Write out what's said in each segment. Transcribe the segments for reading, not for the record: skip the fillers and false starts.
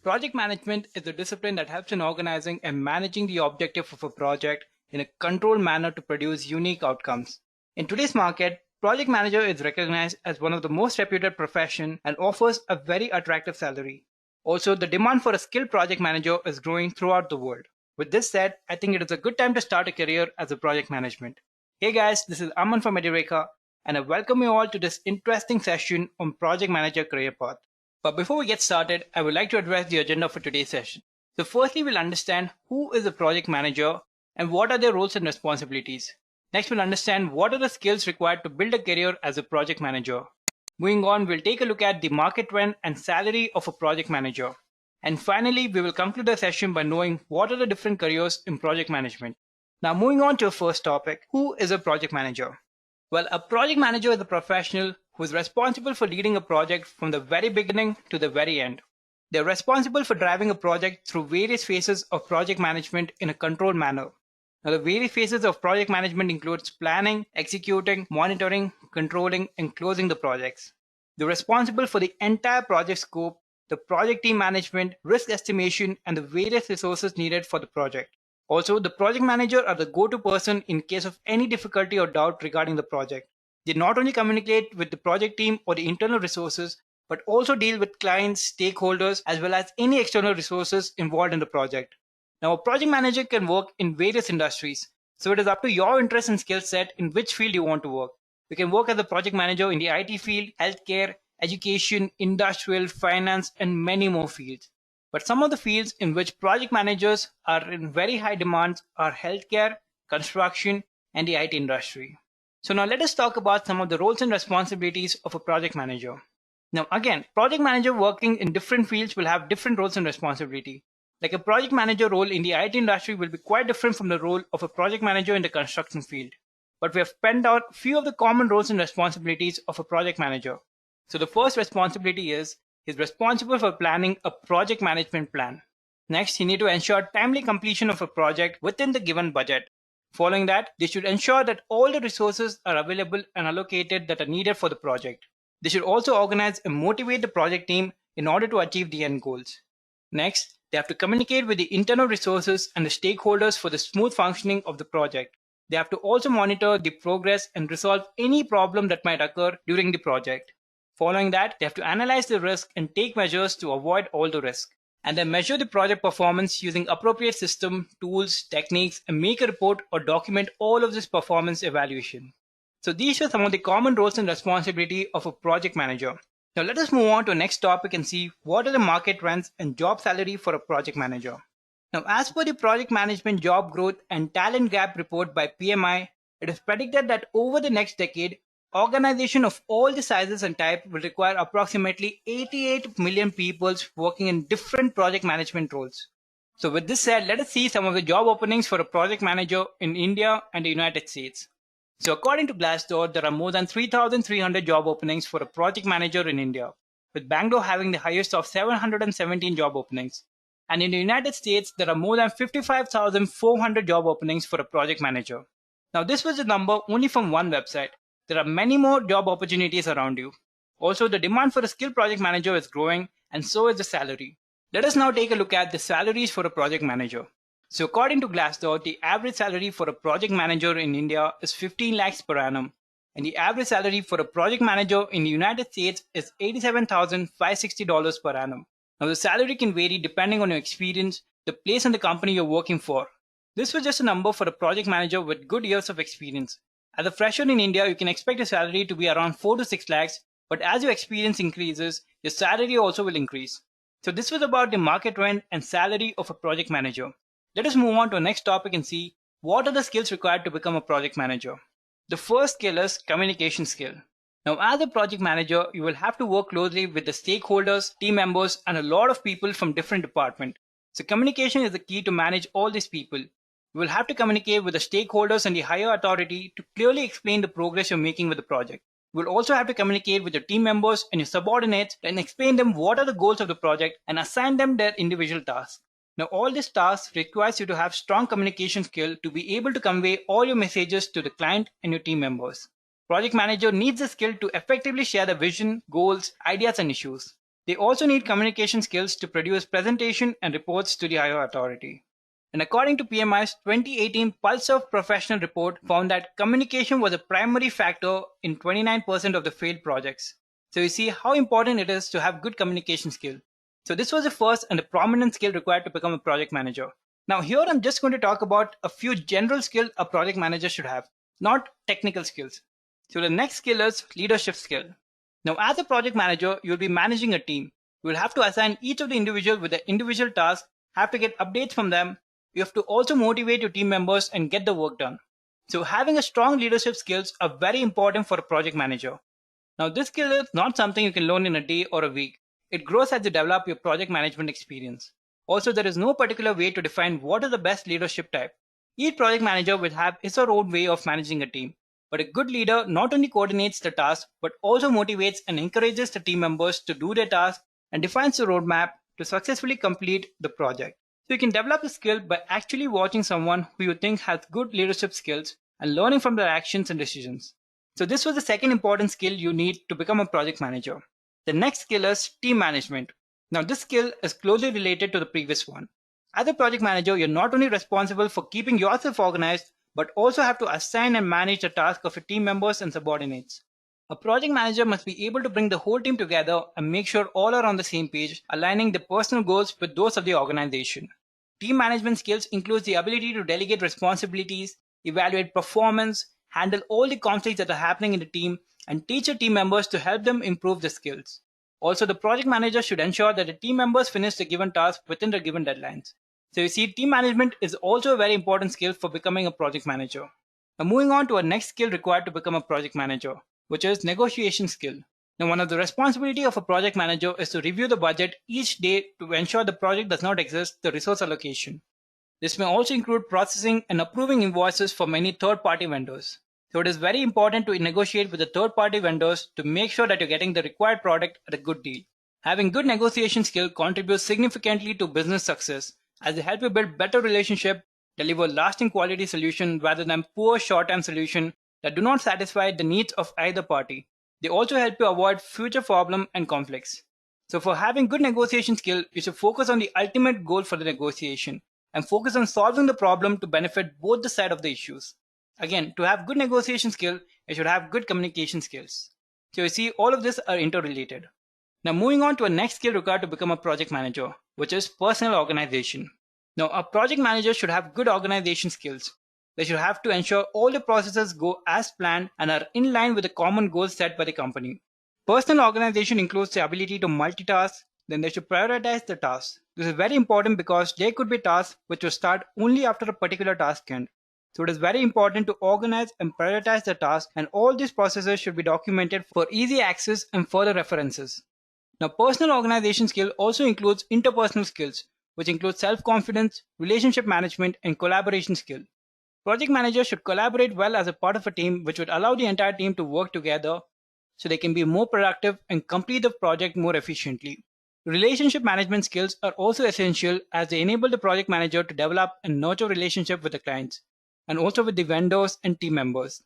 Project management is a discipline that helps in organizing and managing the objective of a project in a controlled manner to produce unique outcomes. In today's market, project manager is recognized as one of the most reputed professions and offers a very attractive salary. Also, the demand for a skilled project manager is growing throughout the world. With this said, I think it is a good time to start a career as a project management. Hey guys, this is Aman from Edureka, and I welcome you all to this interesting session on project manager career path. But before we get started, I would like to address the agenda for today's session. So firstly, we'll understand who is a project manager and what are their roles and responsibilities. Next, we'll understand what are the skills required to build a career as a project manager. Moving on, we'll take a look at the market trend and salary of a project manager. And finally, we will conclude the session by knowing what are the different careers in project management. Now, moving on to our first topic, who is a project manager? Well, a project manager is a professional who is responsible for leading a project from the very beginning to the very end. They're responsible for driving a project through various phases of project management in a controlled manner. Now, the various phases of project management includes planning, executing, monitoring, controlling, and closing the projects. They're responsible for the entire project scope, the project team management, risk estimation, and the various resources needed for the project. Also, the project manager are the go-to person in case of any difficulty or doubt regarding the project. They not only communicate with the project team or the internal resources, but also deal with clients, stakeholders, as well as any external resources involved in the project. Now, a project manager can work in various industries, so it is up to your interest and skill set in which field you want to work. You can work as a project manager in the IT field, healthcare, education, industrial, finance, and many more fields. But some of the fields in which project managers are in very high demand are healthcare, construction, and the IT industry. So now let us talk about some of the roles and responsibilities of a project manager. Now again, project manager working in different fields will have different roles and responsibility. Like a project manager role in the IT industry will be quite different from the role of a project manager in the construction field. But we have penned out a few of the common roles and responsibilities of a project manager. So the first responsibility is he's responsible for planning a project management plan. Next, he needs to ensure timely completion of a project within the given budget. Following that, they should ensure that all the resources are available and allocated that are needed for the project. They should also organize and motivate the project team in order to achieve the end goals. Next, they have to communicate with the internal resources and the stakeholders for the smooth functioning of the project. They have to also monitor the progress and resolve any problem that might occur during the project. Following that, they have to analyze the risk and take measures to avoid all the risk. And then measure the project performance using appropriate system, tools, techniques, and make a report or document all of this performance evaluation. So these are some of the common roles and responsibility of a project manager. Now let us move on to the next topic and see what are the market trends and job salary for a project manager. Now, as per the Project Management Job Growth and Talent Gap report by PMI, it is predicted that over the next decade, organizations of all the sizes and type will require approximately 88 million people working in different project management roles. So with this said, let us see some of the job openings for a project manager in India and the United States. So according to Glassdoor, there are more than 3,300 job openings for a project manager in India, with Bangalore having the highest of 717 job openings. And in the United States, there are more than 55,400 job openings for a project manager. Now this was a number only from one website. There are many more job opportunities around you. Also, the demand for a skilled project manager is growing, and so is the salary. Let us now take a look at the salaries for a project manager. So according to Glassdoor, the average salary for a project manager in India is 15 lakhs per annum, and the average salary for a project manager in the United States is $87,560 per annum. Now the salary can vary depending on your experience, the place and the company you're working for. This was just a number for a project manager with good years of experience. As a fresher in India, you can expect your salary to be around 4 to 6 lakhs, but as your experience increases, your salary also will increase. So this was about the market trend and salary of a project manager. Let us move on to the next topic and see what are the skills required to become a project manager. The first skill is communication skill. Now, as a project manager, you will have to work closely with the stakeholders, team members, and a lot of people from different departments. So communication is the key to manage all these people. You will have to communicate with the stakeholders and the higher authority to clearly explain the progress you're making with the project. You will also have to communicate with your team members and your subordinates and explain them what are the goals of the project and assign them their individual tasks. Now, all these tasks requires you to have strong communication skill to be able to convey all your messages to the client and your team members. Project manager needs the skill to effectively share the vision, goals, ideas, and issues. They also need communication skills to produce presentation and reports to the higher authority. And according to PMI's 2018 Pulse of Professional report found that communication was a primary factor in 29% of the failed projects. So you see how important it is to have good communication skill. So this was the first and a prominent skill required to become a project manager. Now here I'm just going to talk about a few general skills a project manager should have, not technical skills. So the next skill is leadership skill. Now as a project manager, you'll be managing a team. You will have to assign each of the individual with the individual task, have to get updates from them. You have to also motivate your team members and get the work done. So having a strong leadership skills are very important for a project manager. Now this skill is not something you can learn in a day or a week. It grows as you develop your project management experience. Also, there is no particular way to define what is the best leadership type. Each project manager will have his or her own way of managing a team. But a good leader not only coordinates the task, but also motivates and encourages the team members to do their task and defines the roadmap to successfully complete the project. So you can develop a skill by actually watching someone who you think has good leadership skills and learning from their actions and decisions. So this was the second important skill you need to become a project manager. The next skill is team management. Now this skill is closely related to the previous one. As a project manager, you're not only responsible for keeping yourself organized, but also have to assign and manage the task of your team members and subordinates. A project manager must be able to bring the whole team together and make sure all are on the same page, aligning the personal goals with those of the organization. Team management skills includes the ability to delegate responsibilities, evaluate performance, handle all the conflicts that are happening in the team, and teach your team members to help them improve the skills. Also, the project manager should ensure that the team members finish the given task within the given deadlines. So you see, team management is also a very important skill for becoming a project manager. Now moving on to our next skill required to become a project manager, which is negotiation skill. Now one of the responsibility of a project manager is to review the budget each day to ensure the project does not exceed the resource allocation. This may also include processing and approving invoices for many third-party vendors. So it is very important to negotiate with the third-party vendors to make sure that you're getting the required product at a good deal. Having good negotiation skill contributes significantly to business success as they help you build better relationship, deliver lasting quality solution rather than poor short-term solution that do not satisfy the needs of either party. They also help you avoid future problems and conflicts. So for having good negotiation skill, you should focus on the ultimate goal for the negotiation and focus on solving the problem to benefit both the side of the issues. Again, to have good negotiation skill, you should have good communication skills. So you see, all of this are interrelated. Now moving on to a next skill required to become a project manager, which is personal organization. Now a project manager should have good organization skills. They should have to ensure all the processes go as planned and are in line with the common goals set by the company. Personal organization includes the ability to multitask, then they should prioritize the tasks. This is very important because there could be tasks which will start only after a particular task end. So it is very important to organize and prioritize the task, and all these processes should be documented for easy access and further references. Now personal organization skill also includes interpersonal skills, which include self-confidence, relationship management, and collaboration skill. Project managers should collaborate well as a part of a team, which would allow the entire team to work together so they can be more productive and complete the project more efficiently. Relationship management skills are also essential as they enable the project manager to develop and nurture relationships with the clients and also with the vendors and team members.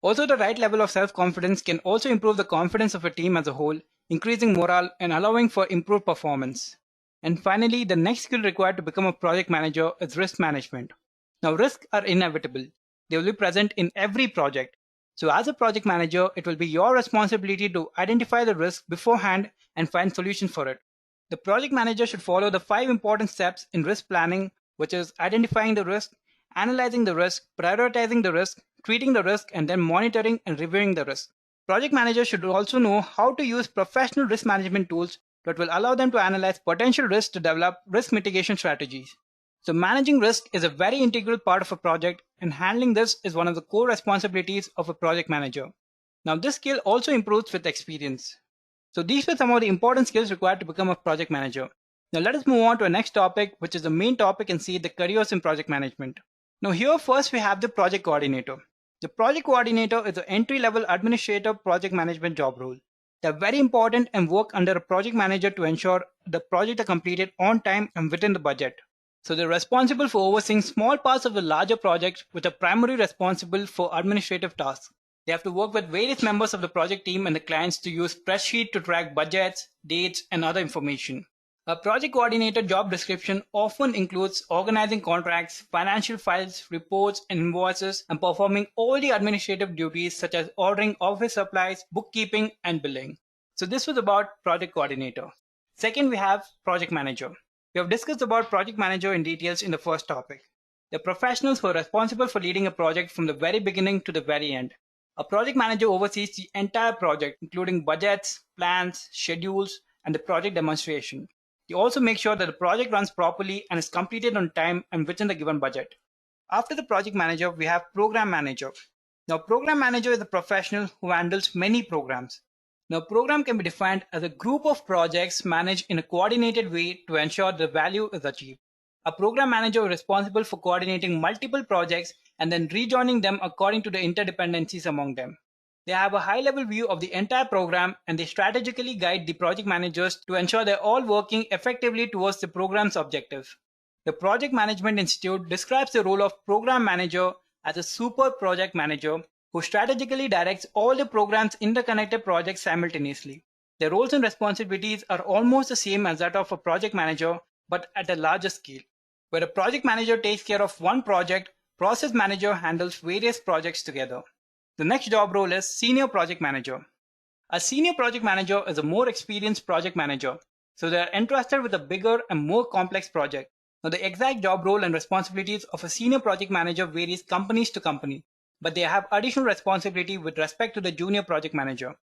Also, the right level of self-confidence can also improve the confidence of a team as a whole, increasing morale and allowing for improved performance. And finally, the next skill required to become a project manager is risk management. Now, risks are inevitable. They will be present in every project. So as a project manager, it will be your responsibility to identify the risk beforehand and find solutions for it. The project manager should follow the 5 important steps in risk planning, which is identifying the risk, analyzing the risk, prioritizing the risk, treating the risk, and then monitoring and reviewing the risk. Project managers should also know how to use professional risk management tools that will allow them to analyze potential risks to develop risk mitigation strategies. So managing risk is a very integral part of a project, and handling this is one of the core responsibilities of a project manager. Now this skill also improves with experience. So these were some of the important skills required to become a project manager. Now let us move on to our next topic, which is the main topic and see the careers in project management. Now here first we have the project coordinator. The project coordinator is an entry-level administrative project management job role. They are very important and work under a project manager to ensure the project are completed on time and within the budget. So they're responsible for overseeing small parts of the larger project with a primary responsible for administrative tasks. They have to work with various members of the project team and the clients to use spreadsheet to track budgets, dates, and other information. A project coordinator job description often includes organizing contracts, financial files, reports, and invoices, and performing all the administrative duties such as ordering office supplies, bookkeeping, and billing. So this was about project coordinator. Second, we have project manager. We have discussed about project manager in details in the first topic. The professionals who are responsible for leading a project from the very beginning to the very end. A project manager oversees the entire project, including budgets, plans, schedules, and the project demonstration. They also make sure that the project runs properly and is completed on time and within the given budget. After the project manager, we have program manager. Now, program manager is a professional who handles many programs. Now, program can be defined as a group of projects managed in a coordinated way to ensure the value is achieved. A program manager is responsible for coordinating multiple projects and then rejoining them according to the interdependencies among them. They have a high-level view of the entire program and they strategically guide the project managers to ensure they're all working effectively towards the program's objectives. The Project Management Institute describes the role of program manager as a super project manager who strategically directs all the program's interconnected projects simultaneously. Their roles and responsibilities are almost the same as that of a project manager, but at a larger scale. Where a project manager takes care of one project, process manager handles various projects together. The next job role is Senior Project Manager. A Senior Project Manager is a more experienced project manager, so they are entrusted with a bigger and more complex project. Now, the exact job role and responsibilities of a Senior Project Manager varies companies to company, but they have additional responsibility with respect to the Junior Project Manager.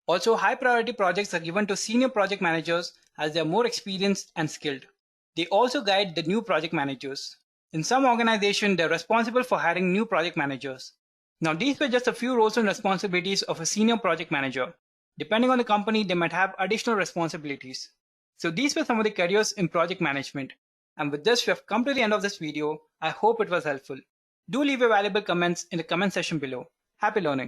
Also, high priority projects are given to Senior Project Managers as they are more experienced and skilled. They also guide the new project managers. In some organizations, they are responsible for hiring new project managers. Now, these were just a few roles and responsibilities of a senior project manager. Depending on the company, they might have additional responsibilities. So these were some of the careers in project management. And with this, we have come to the end of this video. I hope it was helpful. Do leave your valuable comments in the comment section below. Happy learning.